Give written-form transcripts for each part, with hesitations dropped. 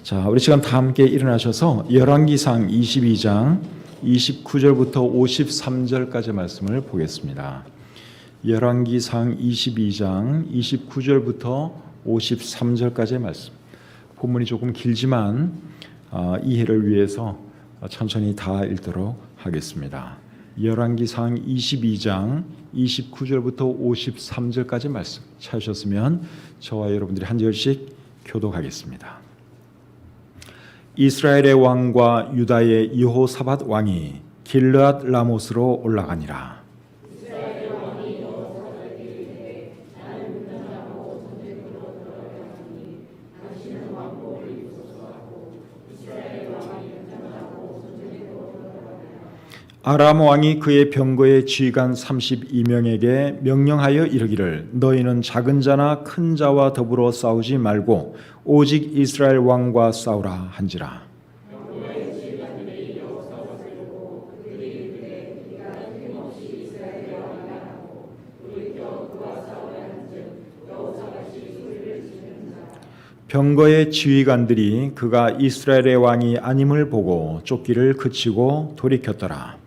자, 우리 시간 다 함께 일어나셔서 열왕기상 22장 29절부터 53절까지 말씀을 보겠습니다. 열왕기상 22장 29절부터 53절까지의 말씀. 본문이 조금 길지만 이해를 위해서 천천히 다 읽도록 하겠습니다. 열왕기상 22장 29절부터 53절까지 말씀 찾으셨으면 저와 여러분들이 한 절씩 교독하겠습니다. 이스라엘의 왕과 유다의 여호사밧 왕이 길르앗 라못으로 올라가니라. 아람 왕이 그의 병거의 지휘관 32명에게 명령하여 이르기를 너희는 작은 자나 큰 자와 더불어 싸우지 말고 오직 이스라엘 왕과 싸우라 한지라. 병거의 지휘관들이 그가 이스라엘의 왕이 아님을 보고 쫓기를 그치고 돌이켰더라.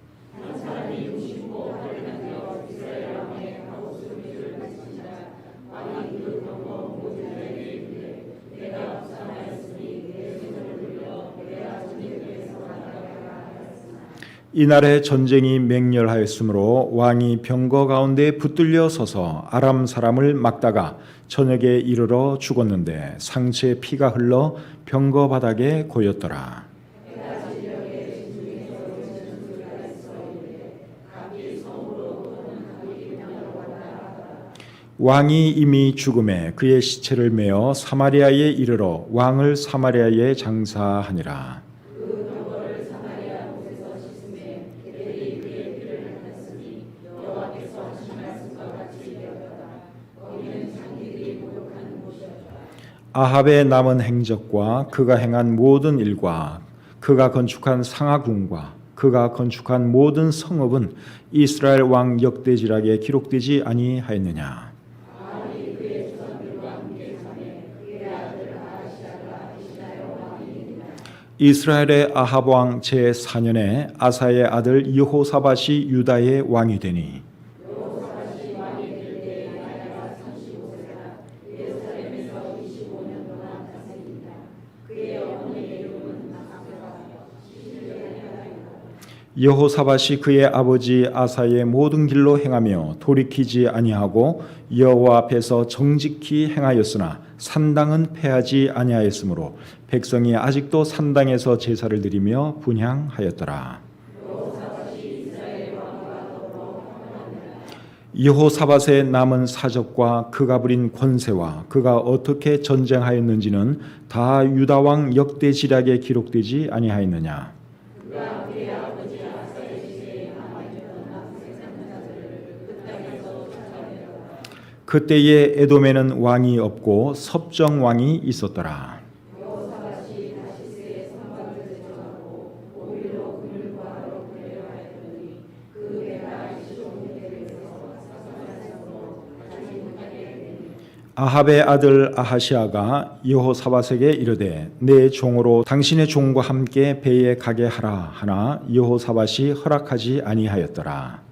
이날에 전쟁이 맹렬하였으므로 왕이 병거 가운데 붙들려 서서 아람 사람을 막다가 저녁에 이르러 죽었는데 상체에 피가 흘러 병거 바닥에 고였더라. 왕이 이미 죽음에 그의 시체를 메어 사마리아에 이르러 왕을 사마리아에 장사하니라. 아합의 남은 행적과 그가 행한 모든 일과 그가 건축한 상하궁과 그가 건축한 모든 성읍은 이스라엘 왕 역대지락에 기록되지 아니하였느냐. 이스라엘의 아합 왕 제4년에 아사의 아들 여호사밧이 유다의 왕이 되니 여호사밧이 그의 아버지 아사의 모든 길로 행하며 돌이키지 아니하고 여호와 앞에서 정직히 행하였으나 산당은 패하지 아니하였으므로 백성이 아직도 산당에서 제사를 드리며 분향하였더라. 여호사밧의 남은 사적과 그가 부린 권세와 그가 어떻게 전쟁하였는지는 다 유다 왕 역대지략에 기록되지 아니하였느냐. 그때에 에돔에는 왕이 없고 섭정 왕이 있었더라. 아합의 아들 아하시아가 여호사밧에게 이르되 내 종으로 당신의 종과 함께 배에 가게 하라 하나 여호사밧이 허락하지 아니하였더라.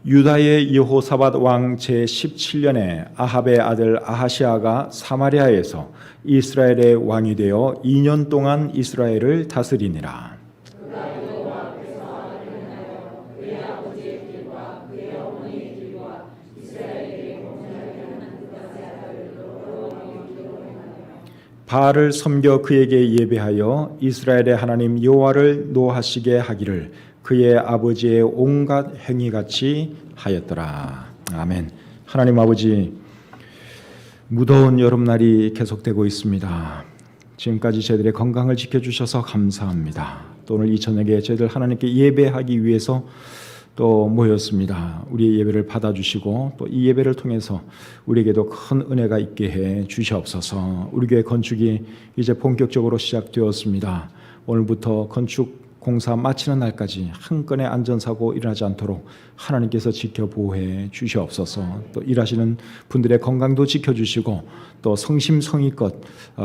유다의 여호사밧 왕 제17년에 아합의 아들 아하시아가 사마리아에서 이스라엘의 왕이 되어 2년 동안 이스라엘을 다스리니라. 바알을 섬겨 그에게 예배하여 이스라엘의 하나님 여호와를 노하시게 하기를 그의 아버지의 온갖 행위같이 하였더라. 아멘. 하나님 아버지, 무더운 여름날이 계속되고 있습니다. 지금까지 저희들의 건강을 지켜주셔서 감사합니다. 또 오늘 이 저녁에 저희들 하나님께 예배하기 위해서 또 모였습니다. 우리의 예배를 받아주시고 또 이 예배를 통해서 우리에게도 큰 은혜가 있게 해 주시옵소서. 우리 교회 건축이 이제 본격적으로 시작되었습니다. 오늘부터 건축 공사 마치는 날까지 한 건의 안전사고 일어나지 않도록 하나님께서 지켜보호해 주시옵소서. 또 일하시는 분들의 건강도 지켜주시고 또 성심성의껏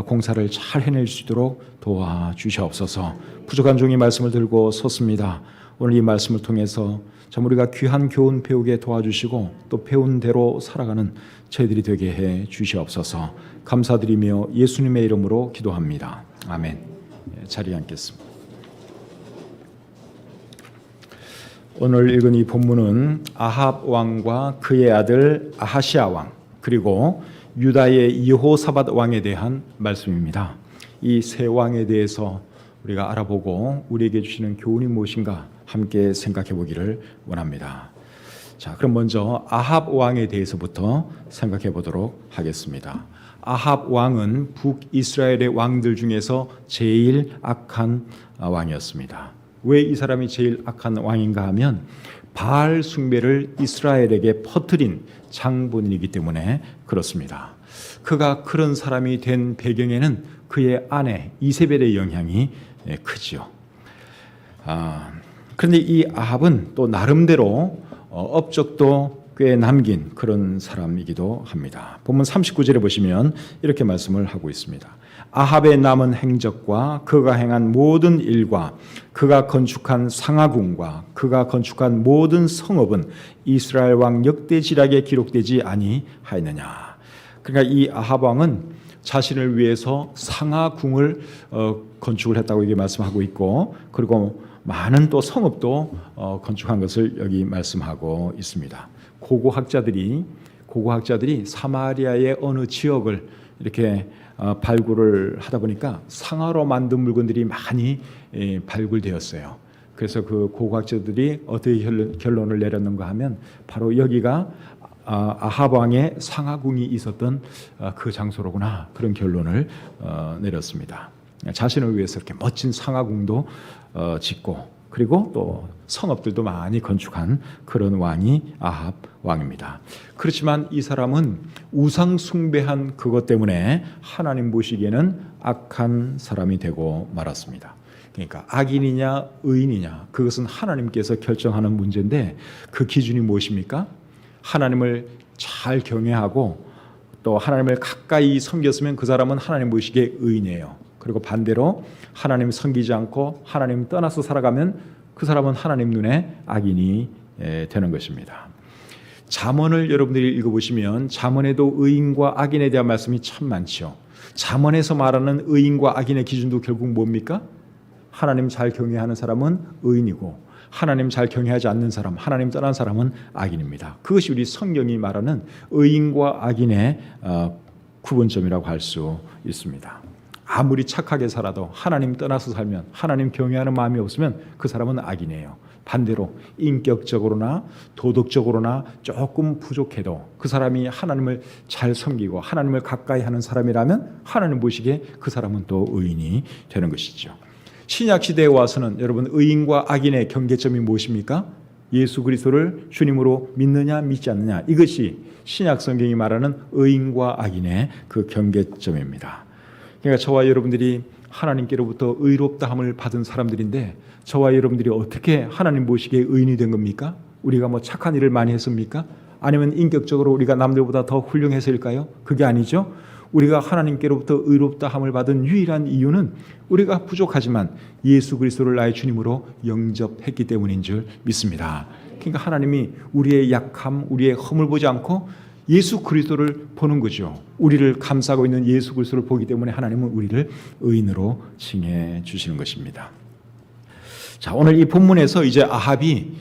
공사를 잘 해낼 수 있도록 도와주시옵소서. 부족한 종이 말씀을 들고 섰습니다. 오늘 이 말씀을 통해서 참 우리가 귀한 교훈 배우게 도와주시고 또 배운 대로 살아가는 저희들이 되게 해 주시옵소서. 감사드리며 예수님의 이름으로 기도합니다. 아멘. 자리에 앉겠습니다. 오늘 읽은 이 본문은 아합 왕과 그의 아들 아하시아 왕 그리고 유다의 여호사밧 왕에 대한 말씀입니다. 이 세 왕에 대해서 우리가 알아보고 우리에게 주시는 교훈이 무엇인가 함께 생각해 보기를 원합니다. 자, 그럼 먼저 아합 왕에 대해서부터 생각해 보도록 하겠습니다. 아합 왕은 북이스라엘의 왕들 중에서 제일 악한 왕이었습니다. 왜 이 사람이 제일 악한 왕인가 하면 바알 숭배를 이스라엘에게 퍼뜨린 장본인이기 때문에 그렇습니다. 그가 그런 사람이 된 배경에는 그의 아내 이세벨의 영향이 크지요. 그런데 이 아합은 또 나름대로 업적도 꽤 남긴 그런 사람이기도 합니다. 본문 39절에 보시면 이렇게 말씀을 하고 있습니다. 아합의 남은 행적과 그가 행한 모든 일과 그가 건축한 상하궁과 그가 건축한 모든 성읍은 이스라엘 왕 역대지략에 기록되지 아니하였느냐. 그러니까 이 아합 왕은 자신을 위해서 상하궁을 건축을 했다고 이게 말씀하고 있고 그리고 많은 또 성읍도 건축한 것을 여기 말씀하고 있습니다. 고고학자들이 사마리아의 어느 지역을 이렇게 발굴을 하다 보니까 상하로 만든 물건들이 많이 발굴되었어요. 그래서 그 고고학자들이 어떻게 결론을 내렸는가 하면 바로 여기가 아합 왕의 상하궁이 있었던 그 장소로구나 그런 결론을 내렸습니다. 자신을 위해서 이렇게 멋진 상하궁도 짓고 그리고 또 성읍들도 많이 건축한 그런 왕이 아합 왕입니다. 그렇지만 이 사람은 우상 숭배한 그것 때문에 하나님 보시기에는 악한 사람이 되고 말았습니다. 그러니까 악인이냐 의인이냐 그것은 하나님께서 결정하는 문제인데 그 기준이 무엇입니까? 하나님을 잘 경외하고 또 하나님을 가까이 섬겼으면 그 사람은 하나님 보시기에 의인이에요. 그리고 반대로 하나님 섬기지 않고 하나님 떠나서 살아가면 그 사람은 하나님 눈에 악인이 되는 것입니다. 잠언을 여러분들이 읽어보시면 잠언에도 의인과 악인에 대한 말씀이 참 많죠. 잠언에서 말하는 의인과 악인의 기준도 결국 뭡니까? 하나님 잘 경외하는 사람은 의인이고 하나님 잘 경외하지 않는 사람, 하나님 떠난 사람은 악인입니다. 그것이 우리 성경이 말하는 의인과 악인의 구분점이라고 할 수 있습니다. 아무리 착하게 살아도 하나님 떠나서 살면 하나님 경외하는 마음이 없으면 그 사람은 악인이에요. 반대로 인격적으로나 도덕적으로나 조금 부족해도 그 사람이 하나님을 잘 섬기고 하나님을 가까이 하는 사람이라면 하나님 보시기에 그 사람은 또 의인이 되는 것이죠. 신약시대에 와서는 여러분 의인과 악인의 경계점이 무엇입니까? 예수 그리스도를 주님으로 믿느냐 믿지 않느냐 이것이 신약 성경이 말하는 의인과 악인의 그 경계점입니다. 그러니까 저와 여러분들이 하나님께로부터 의롭다함을 받은 사람들인데 저와 여러분들이 어떻게 하나님 보시기에 의인이 된 겁니까? 우리가 뭐 착한 일을 많이 했습니까? 아니면 인격적으로 우리가 남들보다 더 훌륭해서일까요? 그게 아니죠. 우리가 하나님께로부터 의롭다함을 받은 유일한 이유는 우리가 부족하지만 예수 그리스도를 나의 주님으로 영접했기 때문인 줄 믿습니다. 그러니까 하나님이 우리의 약함, 우리의 흠을 보지 않고 예수 그리스도를 보는 거죠. 우리를 감싸고 있는 예수 그리스도를 보기 때문에 하나님은 우리를 의인으로 칭해 주시는 것입니다. 자, 오늘 이 본문에서 이제 아합이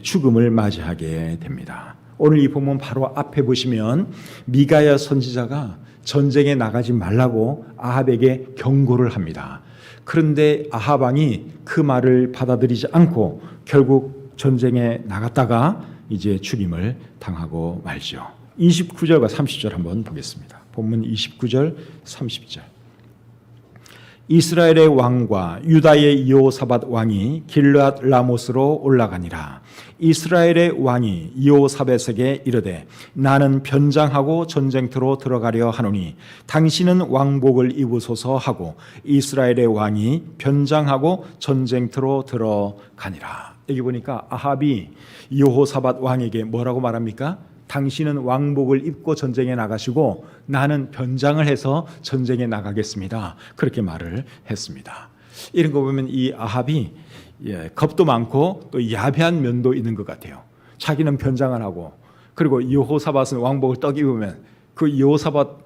죽음을 맞이하게 됩니다. 오늘 이 본문 바로 앞에 보시면 미가야 선지자가 전쟁에 나가지 말라고 아합에게 경고를 합니다. 그런데 아합 왕이 그 말을 받아들이지 않고 결국 전쟁에 나갔다가 이제 죽임을 당하고 말죠. 29절과 30절 한번 보겠습니다. 본문 29절, 30절. 이스라엘의 왕과 유다의 여호사밧 왕이 길르앗 라못으로 올라가니라. 이스라엘의 왕이 여호사밧에게 이르되 나는 변장하고 전쟁터로 들어가려 하노니 당신은 왕복을 입으소서 하고 이스라엘의 왕이 변장하고 전쟁터로 들어가니라. 여기 보니까 아합이 여호사밧 왕에게 뭐라고 말합니까? 당신은 왕복을 입고 전쟁에 나가시고 나는 변장을 해서 전쟁에 나가겠습니다. 그렇게 말을 했습니다. 이런 거 보면 이 아합이 겁도 많고 또 야비한 면도 있는 것 같아요. 자기는 변장을 하고 그리고 여호사밧은 왕복을 떡 입으면 그 여호사밧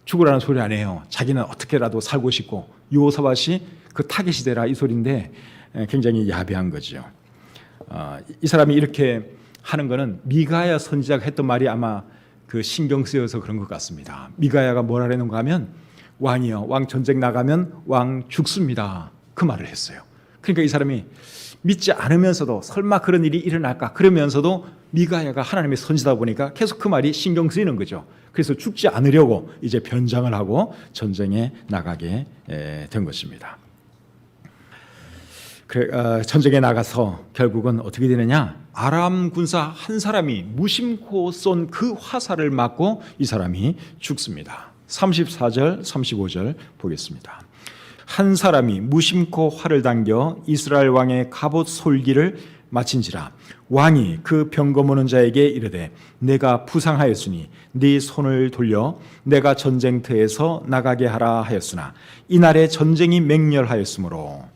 죽으라는 소리 안 해요. 자기는 어떻게라도 살고 싶고 여호사밧이 그 타겟이 되라 이 소리인데 굉장히 야비한 거죠. 이 사람이 이렇게 하는 거는 미가야 선지자가 했던 말이 아마 그 신경 쓰여서 그런 것 같습니다. 미가야가 뭐라 그랬는가 하면 왕이요, 왕 전쟁 나가면 왕 죽습니다. 그 말을 했어요. 그러니까 이 사람이 믿지 않으면서도 설마 그런 일이 일어날까 그러면서도 미가야가 하나님의 선지다 보니까 계속 그 말이 신경 쓰이는 거죠. 그래서 죽지 않으려고 이제 변장을 하고 전쟁에 나가게 된 것입니다. 전쟁에 나가서 결국은 어떻게 되느냐? 아람 군사 한 사람이 무심코 쏜 그 화살을 맞고 이 사람이 죽습니다. 34절, 35절 보겠습니다. 한 사람이 무심코 활을 당겨 이스라엘 왕의 갑옷 솔기를 마친지라. 왕이 그 병거모는 자에게 이르되 내가 부상하였으니 네 손을 돌려 내가 전쟁터에서 나가게 하라 하였으나 이날에 전쟁이 맹렬하였으므로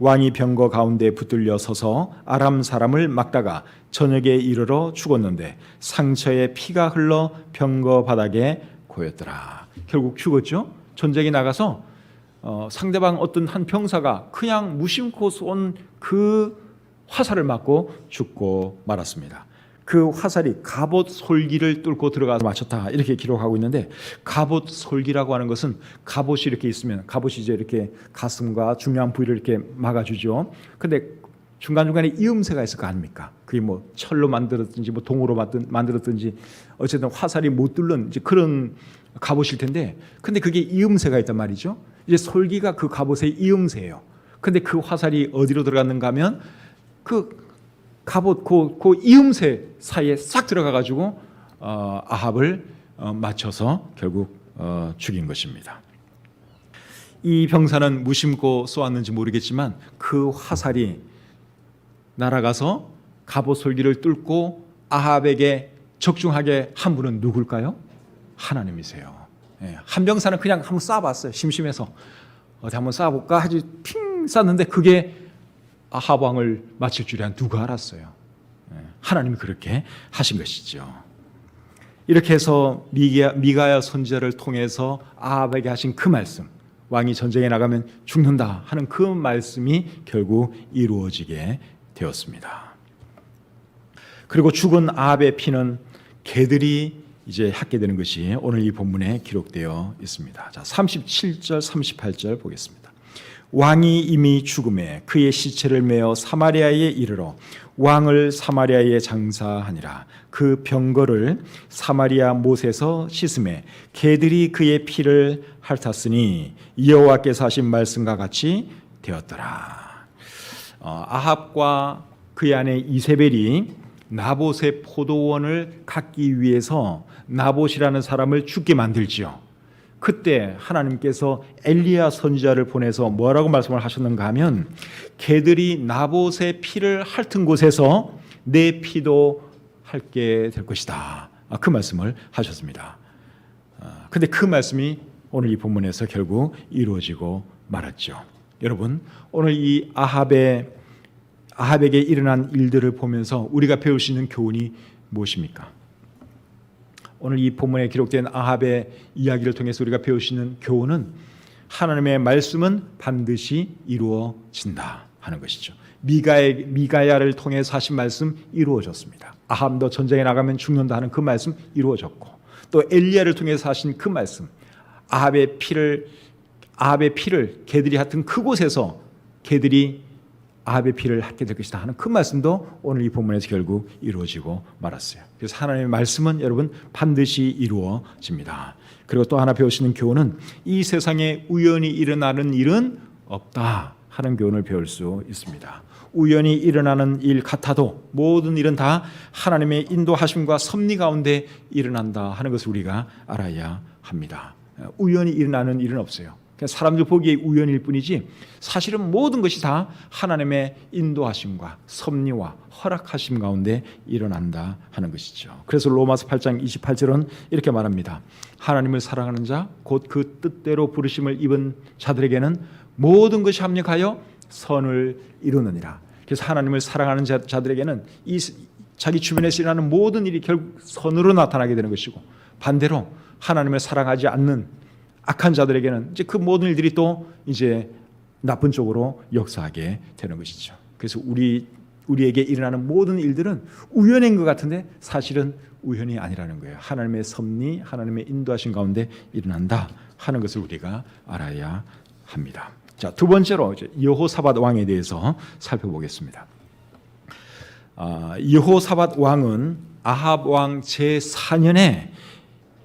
왕이 병거 가운데 붙들려 서서 아람 사람을 막다가 저녁에 이르러 죽었는데 상처에 피가 흘러 병거 바닥에 고였더라. 결국 죽었죠. 전쟁에 나가서 상대방 어떤 한 병사가 그냥 무심코 쏜 그 화살을 맞고 죽고 말았습니다. 그 화살이 갑옷 솔기를 뚫고 들어가서 맞췄다 이렇게 기록하고 있는데, 갑옷 솔기라고 하는 것은 갑옷이 이렇게 있으면 갑옷이 이제 이렇게 가슴과 중요한 부위를 이렇게 막아주죠. 근데 중간중간에 이음새가 있을 거 아닙니까? 그게 뭐 철로 만들었든지 뭐 동으로 만들었든지 어쨌든 화살이 못 뚫는 이제 그런 갑옷일 텐데, 근데 그게 이음새가 있단 말이죠. 이제 솔기가 그 갑옷의 이음새예요. 근데 그 화살이 어디로 들어갔는가 하면 그 갑옷 그 이음새 사이에 싹 들어가 가지고 아합을 맞춰서 결국 죽인 것입니다. 이 병사는 무심코 쏘았는지 모르겠지만 그 화살이 날아가서 갑옷 솔기를 뚫고 아합에게 적중하게 한 분은 누굴까요? 하나님이세요. 한 병사는 그냥 한번 쏴봤어요. 심심해서 어디 한번 쏴볼까 하지 핑 쐈는데 그게 아합 왕을 맞힐 줄이야 누가 알았어요. 하나님이 그렇게 하신 것이죠. 이렇게 해서 미가야 선지자를 통해서 아합에게 하신 그 말씀, 왕이 전쟁에 나가면 죽는다 하는 그 말씀이 결국 이루어지게 되었습니다. 그리고 죽은 아합의 피는 개들이 이제 핥게 되는 것이 오늘 이 본문에 기록되어 있습니다. 자, 37절, 38절 보겠습니다. 왕이 이미 죽음에 그의 시체를 메어 사마리아에 이르러 왕을 사마리아에 장사하니라. 그 병거를 사마리아 못에서 씻음에 개들이 그의 피를 핥았으니 여호와께서 하신 말씀과 같이 되었더라. 아합과 그의 아내 이세벨이 나봇의 포도원을 갖기 위해서 나봇이라는 사람을 죽게 만들지요. 그때 하나님께서 엘리야 선지자를 보내서 뭐라고 말씀을 하셨는가 하면 개들이 나봇의 피를 핥은 곳에서 내 피도 핥게 될 것이다. 그 말씀을 하셨습니다. 근데 그 말씀이 오늘 이 본문에서 결국 이루어지고 말았죠. 여러분, 오늘 이 아합에게 일어난 일들을 보면서 우리가 배울 수 있는 교훈이 무엇입니까? 오늘 이 본문에 기록된 아합의 이야기를 통해서 우리가 배울 수 있는 교훈은 하나님의 말씀은 반드시 이루어진다 하는 것이죠. 미가야를 통해서 하신 말씀 이루어졌습니다. 아합 너 전쟁에 나가면 죽는다 하는 그 말씀 이루어졌고, 또 엘리야를 통해서 하신 그 말씀, 아합의 피를 개들이 핥은 그곳에서 개들이 아합의 피를 핥게 될 것이다 하는 그 말씀도 오늘 이 본문에서 결국 이루어지고 말았어요. 그래서 하나님의 말씀은 여러분 반드시 이루어집니다. 그리고 또 하나 배우시는 교훈은 이 세상에 우연히 일어나는 일은 없다 하는 교훈을 배울 수 있습니다. 우연히 일어나는 일 같아도 모든 일은 다 하나님의 인도하심과 섭리 가운데 일어난다 하는 것을 우리가 알아야 합니다. 우연히 일어나는 일은 없어요. 사람들 보기에 우연일 뿐이지 사실은 모든 것이 다 하나님의 인도하심과 섭리와 허락하심 가운데 일어난다 하는 것이죠. 그래서 로마서 8장 28절은 이렇게 말합니다. 하나님을 사랑하는 자 곧 그 뜻대로 부르심을 입은 자들에게는 모든 것이 합력하여 선을 이루느니라. 그래서 하나님을 사랑하는 자들에게는 이 자기 주변에서 일어나는 모든 일이 결국 선으로 나타나게 되는 것이고, 반대로 하나님을 사랑하지 않는 악한 자들에게는 이제 그 모든 일들이 또 이제 나쁜 쪽으로 역사하게 되는 것이죠. 그래서 우리에게 일어나는 모든 일들은 우연인 것 같은데 사실은 우연이 아니라는 거예요. 하나님의 섭리, 하나님의 인도하신 가운데 일어난다 하는 것을 우리가 알아야 합니다. 자, 두 번째로 이제 여호사밧 왕에 대해서 살펴보겠습니다. 여호사밧 왕은 아합 왕 제4년에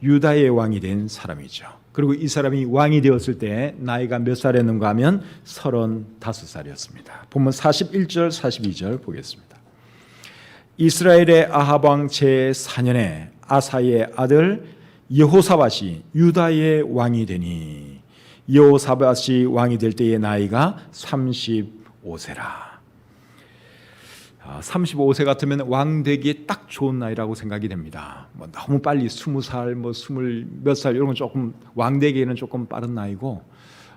유다의 왕이 된 사람이죠. 그리고 이 사람이 왕이 되었을 때 나이가 몇 살이었는가 하면 35살이었습니다. 본문 41절 42절 보겠습니다. 이스라엘의 아합 왕 제4년에 아사의 아들 여호사밧이 유다의 왕이 되니 여호사밧이 왕이 될 때의 나이가 35세라. 35세 같으면 왕 되기에 딱 좋은 나이라고 생각이 됩니다. 너무 빨리 20살, 20 몇 살 이런 건 조금 왕 되기에는 조금 빠른 나이고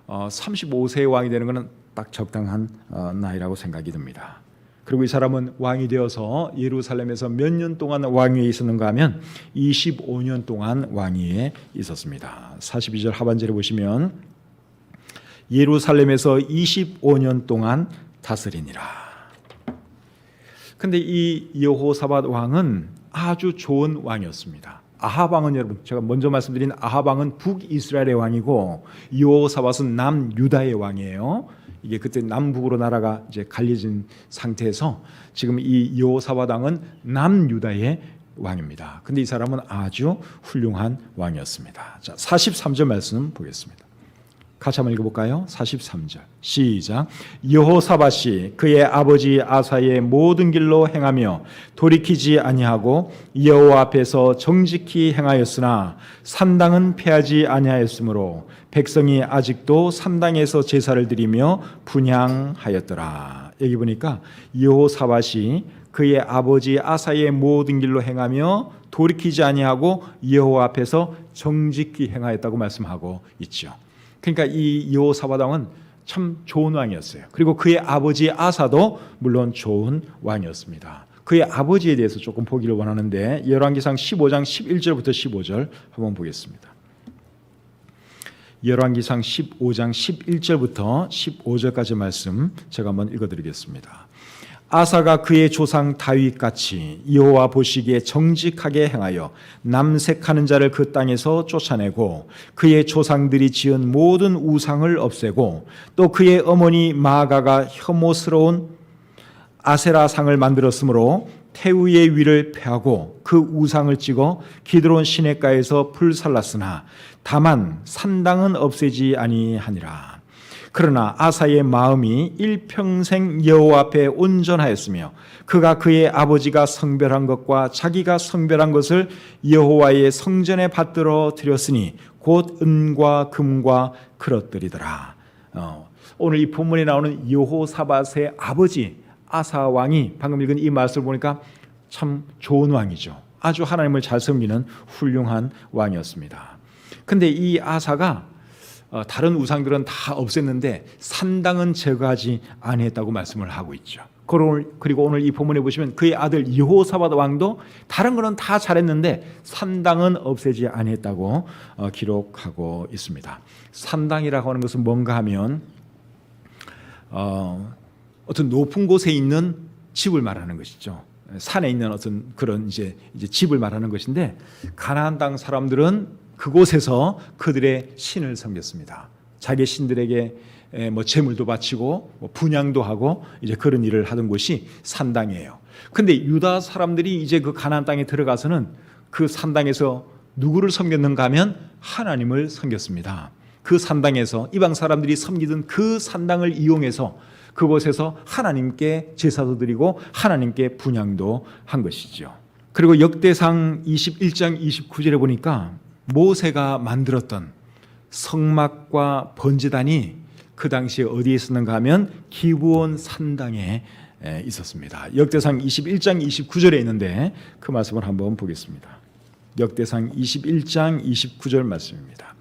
35세의 왕이 되는 것은 딱 적당한 나이라고 생각이 듭니다. 그리고 이 사람은 왕이 되어서 예루살렘에서 몇 년 동안 왕위에 있었는가 하면 25년 동안 왕위에 있었습니다. 42절 하반절에 보시면 예루살렘에서 25년 동안 다스리니라. 근데 이 여호사밧 왕은 아주 좋은 왕이었습니다. 아합 왕은 여러분 제가 먼저 말씀드린 아합 왕은 북이스라엘의 왕이고 여호사밧은 남유다의 왕이에요. 이게 그때 남북으로 나라가 이제 갈려진 상태에서 지금 이 여호사밧 왕은 남유다의 왕입니다. 근데 이 사람은 아주 훌륭한 왕이었습니다. 자, 43절 말씀 보겠습니다. 같이 한번 읽어볼까요? 43절 시작. 여호사밧이 그의 아버지 아사의 모든 길로 행하며 돌이키지 아니하고 여호와 앞에서 정직히 행하였으나 산당은 패하지 아니하였으므로 백성이 아직도 산당에서 제사를 드리며 분향하였더라. 여기 보니까 여호사밧이 그의 아버지 아사의 모든 길로 행하며 돌이키지 아니하고 여호와 앞에서 정직히 행하였다고 말씀하고 있죠. 그러니까 이 여호사밧 왕은 참 좋은 왕이었어요. 그리고 그의 아버지 아사도 물론 좋은 왕이었습니다. 그의 아버지에 대해서 조금 보기를 원하는데 열왕기상 15장 11절부터 15절 한번 보겠습니다. 열왕기상 15장 11절부터 15절까지 말씀 제가 한번 읽어드리겠습니다. 아사가 그의 조상 다윗같이 여호와 보시기에 정직하게 행하여 남색하는 자를 그 땅에서 쫓아내고 그의 조상들이 지은 모든 우상을 없애고 또 그의 어머니 마아가가 혐오스러운 아세라상을 만들었으므로 태우의 위를 패하고 그 우상을 찍어 기드론 시냇가에서 불살랐으나 다만 산당은 없애지 아니하니라. 그러나 아사의 마음이 일평생 여호와 앞에 온전하였으며 그가 그의 아버지가 성별한 것과 자기가 성별한 것을 여호와의 성전에 받들어 드렸으니 곧 은과 금과 그릇들이더라. 오늘 이 본문에 나오는 여호사밧의 아버지 아사 왕이 방금 읽은 이 말씀을 보니까 참 좋은 왕이죠. 아주 하나님을 잘 섬기는 훌륭한 왕이었습니다. 근데 이 아사가 다른 우상들은 다 없앴는데 산당은 제거하지 아니했다고 말씀을 하고 있죠. 그리고 오늘 이 본문에 보시면 그의 아들 여호사밧 왕도 다른 거는 다 잘했는데 산당은 없애지 아니했다고 기록하고 있습니다. 산당이라고 하는 것은 뭔가 하면 어떤 높은 곳에 있는 집을 말하는 것이죠. 산에 있는 어떤 그런 이제 집을 말하는 것인데 가나안 땅 사람들은 그곳에서 그들의 신을 섬겼습니다. 자기 신들에게 뭐 제물도 바치고 뭐 분향도 하고 이제 그런 일을 하던 곳이 산당이에요. 근데 유다 사람들이 이제 그 가나안 땅에 들어가서는 그 산당에서 누구를 섬겼는가 하면 하나님을 섬겼습니다. 그 산당에서 이방 사람들이 섬기던 그 산당을 이용해서 그곳에서 하나님께 제사도 드리고 하나님께 분향도 한 것이죠. 그리고 역대상 21장 29절에 보니까 모세가 만들었던 성막과 번제단이 그 당시에 어디에 있었는가 하면 기브온 산당에 있었습니다. 역대상 21장 29절에 있는데 그 말씀을 한번 보겠습니다. 역대상 21장 29절 말씀입니다.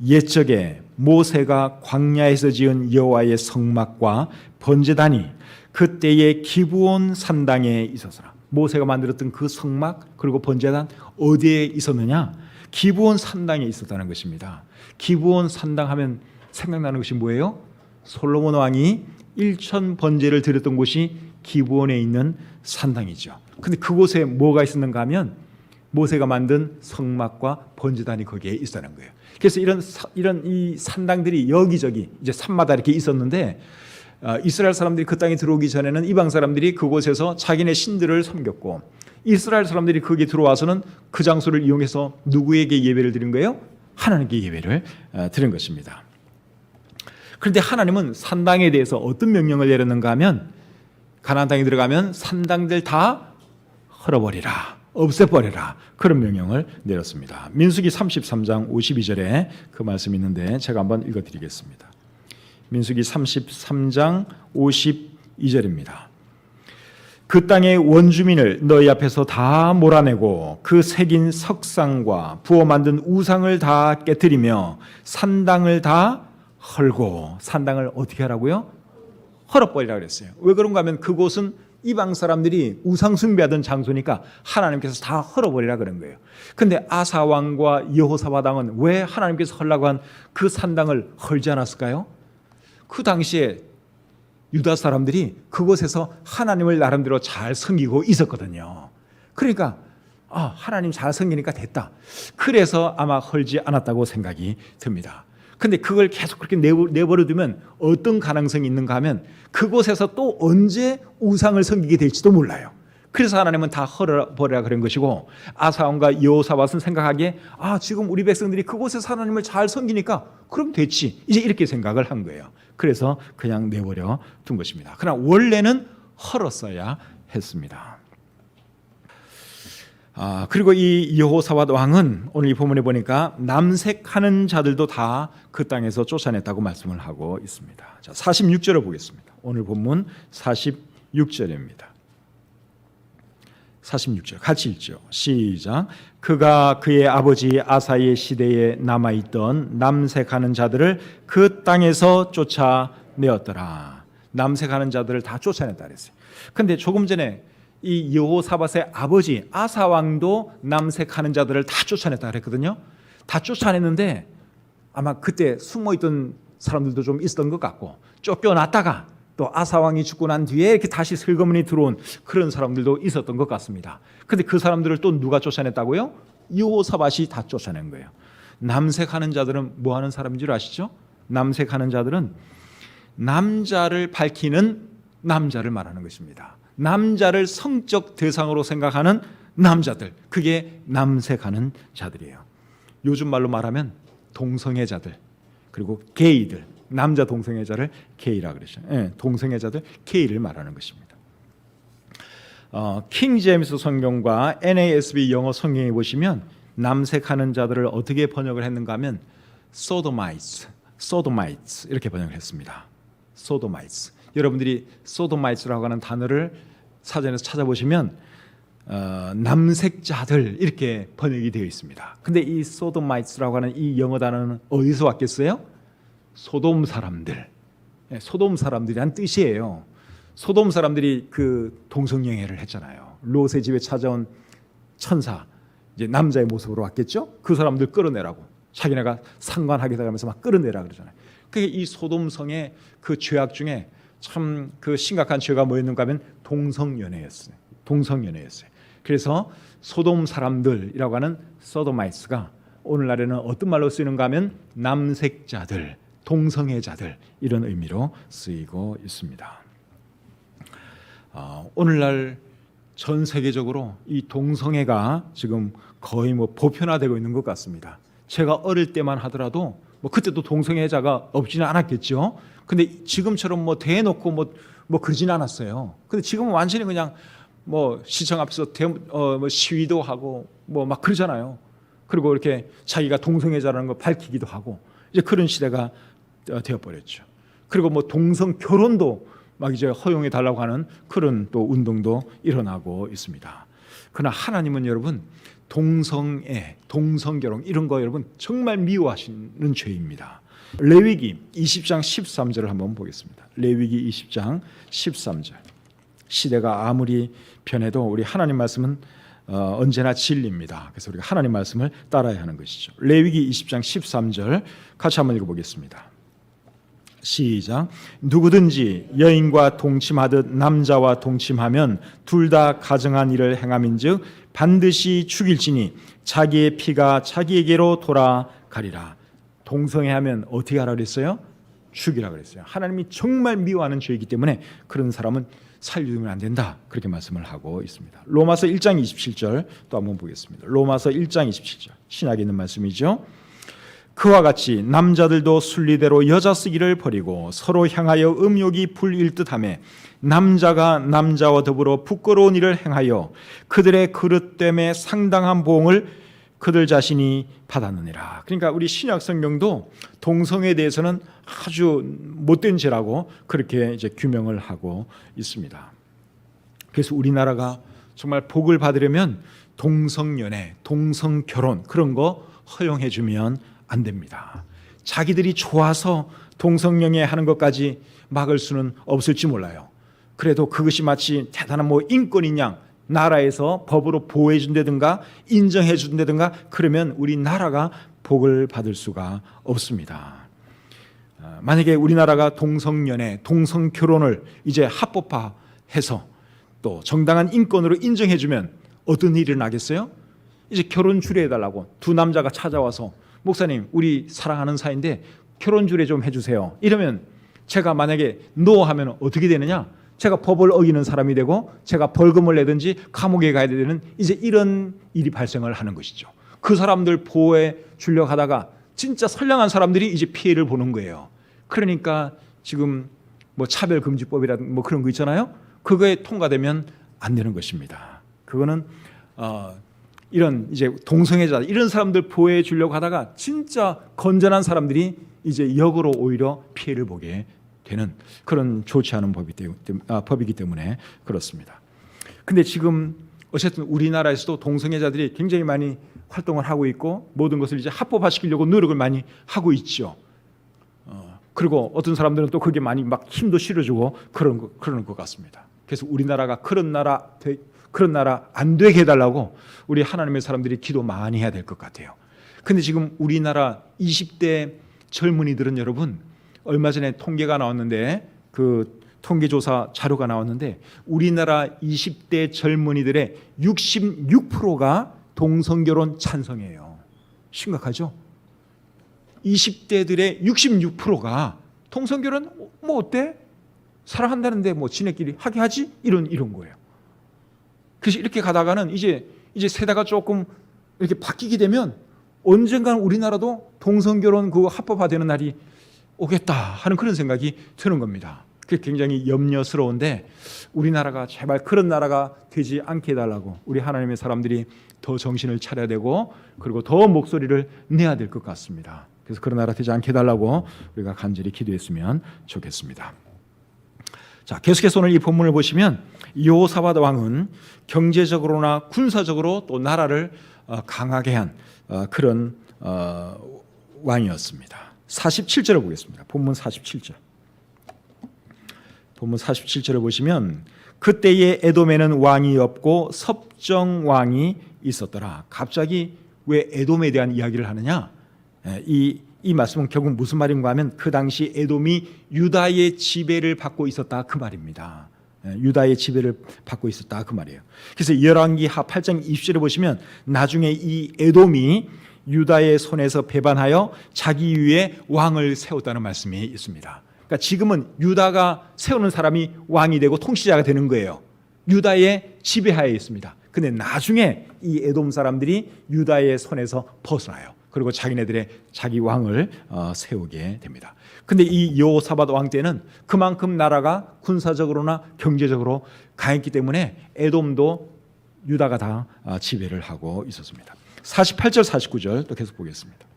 옛적에 모세가 광야에서 지은 여호와의 성막과 번제단이 그때의 기브온 산당에 있었으나, 모세가 만들었던 그 성막 그리고 번제단 어디에 있었느냐? 기브온 산당에 있었다는 것입니다. 기브온 산당 하면 생각나는 것이 뭐예요? 솔로몬 왕이 1천 번제를 드렸던 곳이 기브온에 있는 산당이죠. 근데 그곳에 뭐가 있었는가 하면 모세가 만든 성막과 번제단이 거기에 있었다는 거예요. 그래서 이런 이 산당들이 여기저기 이제 산마다 이렇게 있었는데, 이스라엘 사람들이 그 땅에 들어오기 전에는 이방 사람들이 그곳에서 자기네 신들을 섬겼고, 이스라엘 사람들이 거기에 들어와서는 그 장소를 이용해서 누구에게 예배를 드린 거예요? 하나님께 예배를 드린 것입니다. 그런데 하나님은 산당에 대해서 어떤 명령을 내렸는가 하면, 가나안 땅에 들어가면 산당들 다 헐어버리라, 없애버려라, 그런 명령을 내렸습니다. 민수기 33장 52절에 그 말씀이 있는데 제가 한번 읽어드리겠습니다. 민수기 33장 52절입니다. 그 땅의 원주민을 너희 앞에서 다 몰아내고 그 새긴 석상과 부어 만든 우상을 다 깨뜨리며 산당을 다 헐고, 산당을 어떻게 하라고요? 헐어버리라 그랬어요. 왜 그런가 하면 그곳은 이방 사람들이 우상 숭배하던 장소니까 하나님께서 다 헐어버리라 그런 거예요. 근데 아사 왕과 여호사밧 왕은 왜 하나님께서 헐라고 한 그 산당을 헐지 않았을까요? 그 당시에 유다 사람들이 그곳에서 하나님을 나름대로 잘 섬기고 있었거든요. 그러니까 하나님 잘 섬기니까 됐다. 그래서 아마 헐지 않았다고 생각이 듭니다. 근데 그걸 계속 그렇게 내버려 두면 어떤 가능성이 있는가 하면 그곳에서 또 언제 우상을 섬기게 될지도 몰라요. 그래서 하나님은 다 헐어버리라 그런 것이고, 아사왕과 여호사밧은 생각하기에 지금 우리 백성들이 그곳에서 하나님을 잘 섬기니까 그럼 됐지, 이제 이렇게 생각을 한 거예요. 그래서 그냥 내버려 둔 것입니다. 그러나 원래는 헐었어야 했습니다. 그리고 이 여호사밧 왕은 오늘 이 본문에 보니까 남색하는 자들도 다 그 땅에서 쫓아냈다고 말씀을 하고 있습니다. 자, 46절을 보겠습니다. 오늘 본문 46절입니다. 46절 같이 읽죠. 시작. 그가 그의 아버지 아사의 시대에 남아있던 남색하는 자들을 그 땅에서 쫓아내었더라. 남색하는 자들을 다 쫓아냈다 그랬어요. 근데 조금 전에 이 여호사밧의 아버지 아사 왕도 남색하는 자들을 다 쫓아냈다 그랬거든요. 다 쫓아냈는데 아마 그때 숨어있던 사람들도 좀 있었던 것 같고, 쫓겨났다가 또 아사 왕이 죽고 난 뒤에 이렇게 다시 슬그머니 들어온 그런 사람들도 있었던 것 같습니다. 근데 그 사람들을 또 누가 쫓아냈다고요? 여호사밧이 다 쫓아낸 거예요. 남색하는 자들은 뭐 하는 사람인 줄 아시죠? 남색하는 자들은 남자를 밝히는 남자를 말하는 것입니다. 남자를 성적 대상으로 생각하는 남자들, 그게 남색하는 자들이에요. 요즘 말로 말하면 동성애자들, 그리고 게이들, 남자 동성애자를 게이라 그러죠. 동성애자들, 게이를 말하는 것입니다. 킹 제임스 성경과 NASB 영어 성경에 보시면 남색하는 자들을 어떻게 번역을 했는가 하면 sodomites 이렇게 번역을 했습니다. sodomites. 여러분들이 sodomites라고 하는 단어를 사전에서 찾아보시면 남색자들 이렇게 번역이 되어 있습니다. 근데 이 sodomites라고 하는 이 영어 단어는 어디서 왔겠어요? 소돔 사람들, 소돔 사람들이란 뜻이에요. 소돔 사람들이 그 동성연애를 했잖아요. 롯의 집에 찾아온 천사, 이제 남자의 모습으로 왔겠죠. 그 사람들 끌어내라고, 자기네가 상관하겠다 하면서 막 끌어내라 그러잖아요. 그게 이 소돔성의 그 죄악 중에 참 그 심각한 죄가 뭐였는가 하면 동성연애였어요. 그래서 소돔 사람들이라고 하는 소도마이스가 오늘날에는 어떤 말로 쓰이는가 하면 남색자들, 동성애자들 이런 의미로 쓰이고 있습니다. 오늘날 전 세계적으로 이 동성애가 지금 거의 보편화되고 있는 것 같습니다. 제가 어릴 때만 하더라도 그때도 동성애자가 없지는 않았겠죠. 근데 지금처럼 대놓고 그러진 않았어요. 근데 지금은 완전히 그냥 시청 앞에서 시위도 하고 막 그러잖아요. 그리고 이렇게 자기가 동성애자라는 걸 밝히기도 하고 이제 그런 시대가 되어버렸죠. 그리고 동성 결혼도 막 이제 허용해 달라고 하는 그런 또 운동도 일어나고 있습니다. 그러나 하나님은 여러분 동성애, 동성결혼 이런 거 여러분 정말 미워하시는 죄입니다. 레위기 20장 13절을 한번 보겠습니다. 레위기 20장 13절. 시대가 아무리 변해도 우리 하나님 말씀은 언제나 진리입니다. 그래서 우리가 하나님 말씀을 따라야 하는 것이죠. 레위기 20장 13절 같이 한번 읽어보겠습니다. 시작. 누구든지 여인과 동침하듯 남자와 동침하면 둘 다 가증한 일을 행함인즉 반드시 죽일지니 자기의 피가 자기에게로 돌아가리라. 동성애하면 어떻게 하라 그랬어요? 죽이라 그랬어요. 하나님이 정말 미워하는 죄이기 때문에 그런 사람은 살려두면 안 된다. 그렇게 말씀을 하고 있습니다. 로마서 1장 27절 또 한번 보겠습니다. 로마서 1장 27절 신약에 있는 말씀이죠. 그와 같이 남자들도 순리대로 여자 쓰기를 버리고 서로 향하여 음욕이 불일듯하며 남자가 남자와 더불어 부끄러운 일을 행하여 그들의 그릇됨에 상당한 보응을 그들 자신이 받았느니라. 그러니까 우리 신약 성경도 동성애에 대해서는 아주 못된 죄라고 그렇게 이제 규명을 하고 있습니다. 그래서 우리나라가 정말 복을 받으려면 동성연애, 동성결혼 그런 거 허용해 주면 안 됩니다. 자기들이 좋아서 동성연애 하는 것까지 막을 수는 없을지 몰라요. 그래도 그것이 마치 대단한 인권인 양 나라에서 법으로 보호해 준다든가 인정해 준다든가 그러면 우리나라가 복을 받을 수가 없습니다. 만약에 우리나라가 동성연애, 동성결혼을 이제 합법화해서 또 정당한 인권으로 인정해 주면 어떤 일이 일어나겠어요? 이제 결혼 주례해달라고 두 남자가 찾아와서 목사님 우리 사랑하는 사이인데 결혼 주례 좀 해주세요. 이러면 제가 만약에 노 하면 어떻게 되느냐? 제가 법을 어기는 사람이 되고 제가 벌금을 내든지 감옥에 가야 되는 이제 이런 일이 발생을 하는 것이죠. 그 사람들 보호해 주려고 하다가 진짜 선량한 사람들이 이제 피해를 보는 거예요. 그러니까 지금 차별금지법이라든 그런 거 있잖아요. 그거에 통과되면 안 되는 것입니다. 그거는 이런 이제 동성애자 이런 사람들 보호해 주려고 하다가 진짜 건전한 사람들이 이제 역으로 오히려 피해를 보게 되는 그런 좋지 않은 법이기 때문에 그렇습니다. 근데 지금 어쨌든 우리나라에서도 동성애자들이 굉장히 많이 활동을 하고 있고 모든 것을 이제 합법화시키려고 노력을 많이 하고 있죠. 그리고 어떤 사람들은 또 그게 많이 막 힘도 실어주고 그러는 것 같습니다. 그래서 우리나라가 그런 나라 안 되게 해달라고 우리 하나님의 사람들이 기도 많이 해야 될 것 같아요. 근데 지금 우리나라 20대 젊은이들은 여러분 얼마 전에 통계가 나왔는데 그 통계조사 자료가 나왔는데 우리나라 20대 젊은이들의 66%가 동성결혼 찬성이에요. 심각하죠? 20대들의 66%가 동성결혼 어때? 사랑한다는데 지네끼리 하게 하지? 이런 거예요. 그래서 이렇게 가다가는 이제 세대가 조금 이렇게 바뀌게 되면 언젠가는 우리나라도 동성결혼 그거 합법화되는 날이 오겠다 하는 그런 생각이 드는 겁니다. 그게 굉장히 염려스러운데 우리나라가 제발 그런 나라가 되지 않게 해달라고 우리 하나님의 사람들이 더 정신을 차려야 되고 그리고 더 목소리를 내야 될 것 같습니다. 그래서 그런 나라 되지 않게 해달라고 우리가 간절히 기도했으면 좋겠습니다. 자, 계속해서 오늘 이 본문을 보시면 여호사밧 왕은 경제적으로나 군사적으로 또 나라를 강하게 한 그런 왕이었습니다. 47절을 보겠습니다. 본문 47절. 본문 47절을 보시면 그때의 에돔에는 왕이 없고 섭정 왕이 있었더라. 갑자기 왜 에돔에 대한 이야기를 하느냐? 이 말씀은 결국 무슨 말인가 하면 그 당시 에돔이 유다의 지배를 받고 있었다 그 말입니다. 유다의 지배를 받고 있었다 그 말이에요. 그래서 열왕기하 8장 20절에 보시면 나중에 이 에돔이 유다의 손에서 배반하여 자기 위에 왕을 세웠다는 말씀이 있습니다. 그러니까 지금은 유다가 세우는 사람이 왕이 되고 통치자가 되는 거예요. 유다의 지배하에 있습니다. 근데 나중에 이 에돔 사람들이 유다의 손에서 벗어나요. 그리고 자기네들의 자기 왕을 세우게 됩니다. 근데 이 여호사밧 왕 때는 그만큼 나라가 군사적으로나 경제적으로 강했기 때문에 에돔도 유다가 다 지배를 하고 있었습니다. 48절 49절 또 계속 보겠습니다.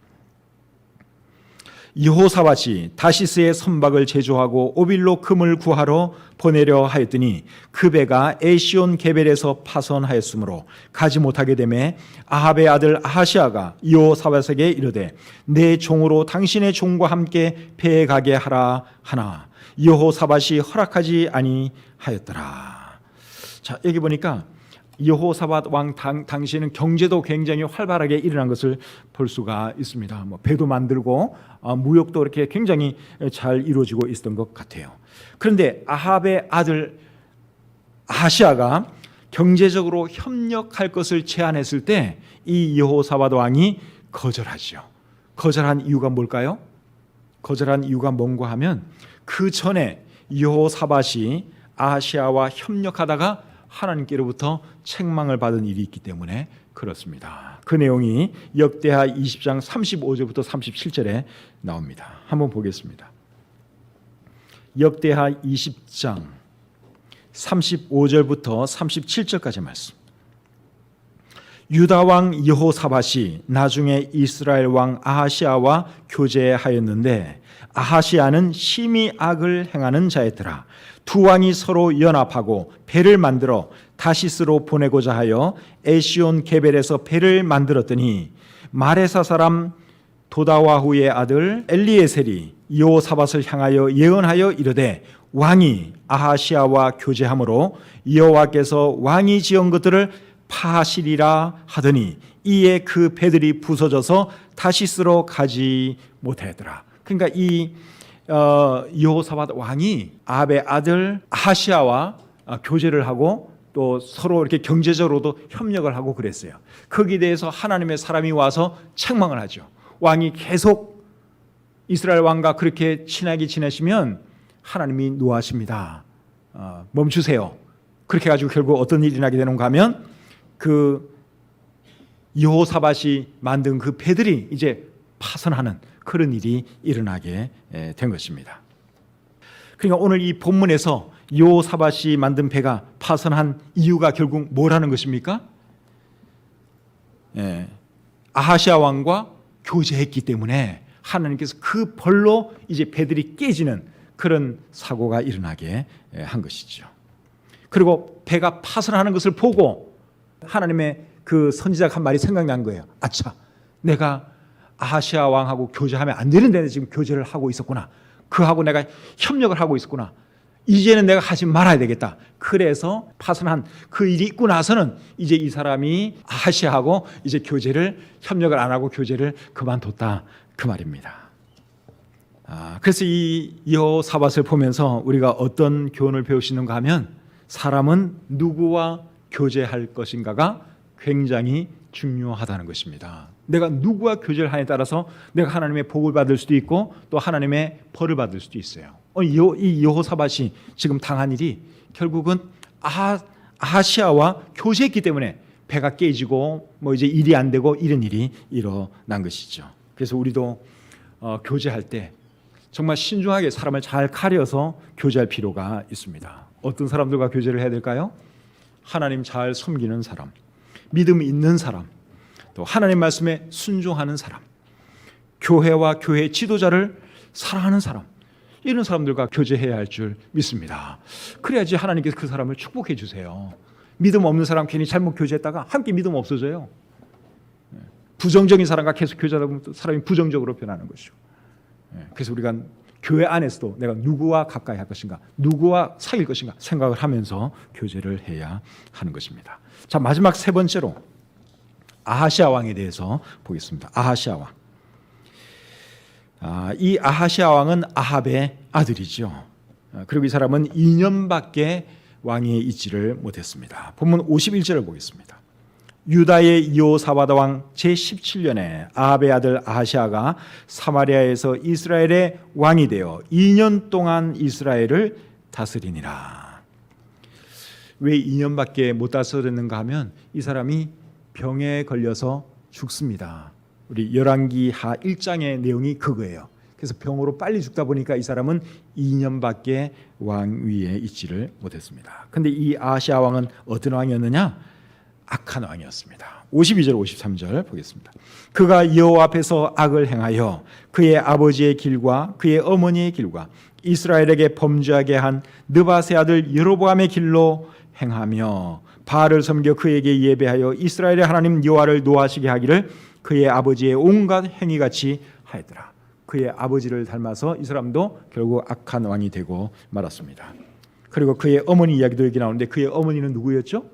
여호사밧이 다시스의 선박을 제조하고 오빌로 금을 구하러 보내려 하였더니 그 배가 에시온 게벨에서 파선하였으므로 가지 못하게 되매 아합의 아들 아하시아가 여호사밧에게 이르되 내 종으로 당신의 종과 함께 배에 가게 하라 하나 여호사밧이 허락하지 아니하였더라. 자, 여기 보니까 여호사밧 왕 당시에는 경제도 굉장히 활발하게 일어난 것을 볼 수가 있습니다. 배도 만들고 무역도 이렇게 굉장히 잘 이루어지고 있었던 것 같아요. 그런데 아합의 아들 아하시아가 경제적으로 협력할 것을 제안했을 때 이 여호사밧 왕이 거절하죠. 거절한 이유가 뭘까요? 거절한 이유가 뭔가 하면 그 전에 여호사밧이 아하시아와 협력하다가 하나님께로부터 책망을 받은 일이 있기 때문에 그렇습니다. 그 내용이 역대하 20장 35절부터 37절에 나옵니다. 한번 보겠습니다. 역대하 20장 35절부터 37절까지 말씀. 유다 왕 여호사밧이 나중에 이스라엘 왕 아하시아와 교제하였는데 아하시아는 심히 악을 행하는 자였더라. 두 왕이 서로 연합하고 배를 만들어 다시스로 보내고자 하여 에시온 게벨에서 배를 만들었더니 마레사 사람 도다와후의 아들 엘리에셀이 여호사밧을 향하여 예언하여 이르되 왕이 아하시아와 교제함으로 여호와께서 왕이 지은 것들을 파하시리라 하더니 이에 그 배들이 부서져서 다시스로 가지 못하였더라. 그러니까 이 여호사밧 왕이 아합의 아들 아하시아와 교제를 하고 또 서로 이렇게 경제적으로도 협력을 하고 그랬어요. 거기에 대해서 하나님의 사람이 와서 책망을 하죠. 왕이 계속 이스라엘 왕과 그렇게 친하게 지내시면 하나님이 노하십니다. 멈추세요. 그렇게 해가지고 결국 어떤 일이 나게 되는가 하면 그 여호사밧이 만든 그 배들이 이제 파선하는 그런 일이 일어나게 된 것입니다. 그러니까 오늘 이 본문에서 여호사밧이 만든 배가 파선한 이유가 결국 뭐라는 것입니까? 아하시아 왕과 교제했기 때문에 하나님께서 그 벌로 이제 배들이 깨지는 그런 사고가 일어나게 한 것이죠. 그리고 배가 파선하는 것을 보고 하나님의 그 선지자가 한 말이 생각난 거예요. 아차, 내가 아하시아 왕하고 교제하면 안 되는데 지금 교제를 하고 있었구나. 그하고 내가 협력을 하고 있었구나. 이제는 내가 하지 말아야 되겠다. 그래서 파선한 그 일이 있고 나서는 이제 이 사람이 아하시아하고 이제 협력을 안 하고 교제를 그만뒀다. 그 말입니다. 그래서 이 여호사밧을 보면서 우리가 어떤 교훈을 배울 수 있는가 하면 사람은 누구와 교제할 것인가가 굉장히 중요하다는 것입니다. 내가 누구와 교제를 하냐에 따라서 내가 하나님의 복을 받을 수도 있고 또 하나님의 벌을 받을 수도 있어요. 이 여호사밧이 지금 당한 일이 결국은 아하시아와 교제했기 때문에 배가 깨지고 이제 일이 안 되고 이런 일이 일어난 것이죠. 그래서 우리도 교제할 때 정말 신중하게 사람을 잘 가려서 교제할 필요가 있습니다. 어떤 사람들과 교제를 해야 될까요? 하나님 잘 섬기는 사람, 믿음 있는 사람, 또 하나님 말씀에 순종하는 사람, 교회와 교회 지도자를 사랑하는 사람, 이런 사람들과 교제해야 할 줄 믿습니다. 그래야지 하나님께서 그 사람을 축복해 주세요. 믿음 없는 사람 괜히 잘못 교제했다가 함께 믿음 없어져요. 부정적인 사람과 계속 교제하다 보면 사람이 부정적으로 변하는 것이죠. 그래서 우리가 교회 안에서도 내가 누구와 가까이 할 것인가, 누구와 사귈 것인가 생각을 하면서 교제를 해야 하는 것입니다. 자, 마지막 세 번째로 아하시아 왕에 대해서 보겠습니다. 아하시아 왕. 이 아하시아 왕은 아합의 아들이죠. 그리고 이 사람은 2년밖에 왕위에 있지를 못했습니다. 본문 51절을 보겠습니다. 유다의 여호사밧 왕 제17년에 아합의 아들 아하시아가 사마리아에서 이스라엘의 왕이 되어 2년 동안 이스라엘을 다스리니라. 왜 2년밖에 못 다스렸는가 하면 이 사람이 병에 걸려서 죽습니다. 우리 열왕기하 1장의 내용이 그거예요. 그래서 병으로 빨리 죽다 보니까 이 사람은 2년밖에 왕위에 있지를 못했습니다. 근데 이 아하시아 왕은 어떤 왕이었느냐? 악한 왕이었습니다. 52절 53절 보겠습니다. 그가 여호와 앞에서 악을 행하여 그의 아버지의 길과 그의 어머니의 길과 이스라엘에게 범죄하게 한 느밧의 아들 여로보암의 길로 행하며 바알을 섬겨 그에게 예배하여 이스라엘의 하나님 여호와를 노하시게 하기를 그의 아버지의 온갖 행위같이 하였더라. 그의 아버지를 닮아서 이 사람도 결국 악한 왕이 되고 말았습니다. 그리고 그의 어머니 이야기도 여기 나오는데 그의 어머니는 누구였죠?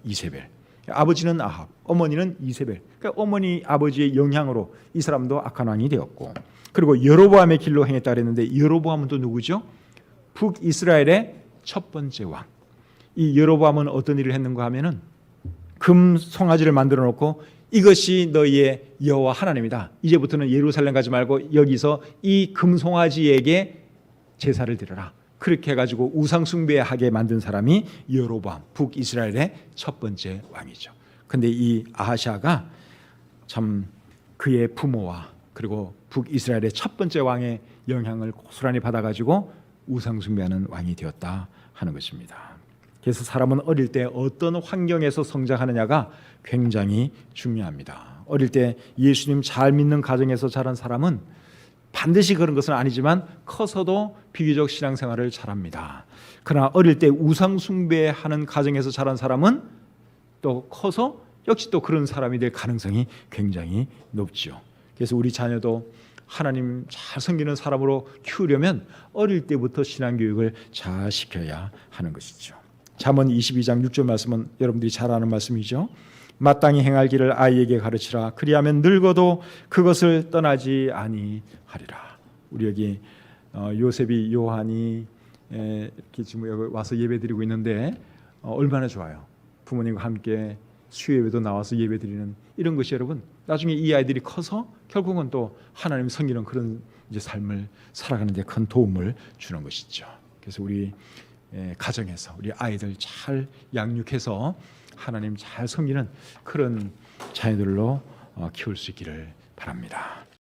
이세벨. 아버지는 아합, 어머니는 이세벨. 그러니까 어머니 아버지의 영향으로 이 사람도 악한 왕이 되었고, 그리고 여로보암의 길로 행했다 그랬는데 여로보암은 또 누구죠? 북이스라엘의 첫 번째 왕. 이 여로보암은 어떤 일을 했는가 하면은 금 송아지를 만들어 놓고 이것이 너희의 여호와 하나님이다. 이제부터는 예루살렘 가지 말고 여기서 이 금 송아지에게 제사를 드려라. 그렇게 해가지고 우상 숭배하게 만든 사람이 여로보암, 북이스라엘의 첫 번째 왕이죠. 근데 이 아하시아가 참 그의 부모와 그리고 북이스라엘의 첫 번째 왕의 영향을 고스란히 받아가지고 우상 숭배하는 왕이 되었다 하는 것입니다. 그래서 사람은 어릴 때 어떤 환경에서 성장하느냐가 굉장히 중요합니다. 어릴 때 예수님 잘 믿는 가정에서 자란 사람은 반드시 그런 것은 아니지만 커서도 비교적 신앙생활을 잘합니다. 그러나 어릴 때 우상 숭배하는 가정에서 자란 사람은 또 커서 역시 또 그런 사람이 될 가능성이 굉장히 높죠. 그래서 우리 자녀도 하나님 잘 섬기는 사람으로 키우려면 어릴 때부터 신앙교육을 잘 시켜야 하는 것이죠. 잠언 22장 6절 말씀은 여러분들이 잘 아는 말씀이죠. 마땅히 행할 길을 아이에게 가르치라. 그리하면 늙어도 그것을 떠나지 아니하리라. 우리 여기 요셉이 요한이 이렇게 지금 여기 와서 예배드리고 있는데 얼마나 좋아요. 부모님과 함께 수요예배도 나와서 예배드리는 이런 것이 여러분 나중에 이 아이들이 커서 결국은 또 하나님 섬기는 그런 이제 삶을 살아가는 데 큰 도움을 주는 것이죠. 그래서 우리 가정에서 우리 아이들 잘 양육해서 하나님 잘 섬기는 그런 자녀들로 키울 수 있기를 바랍니다.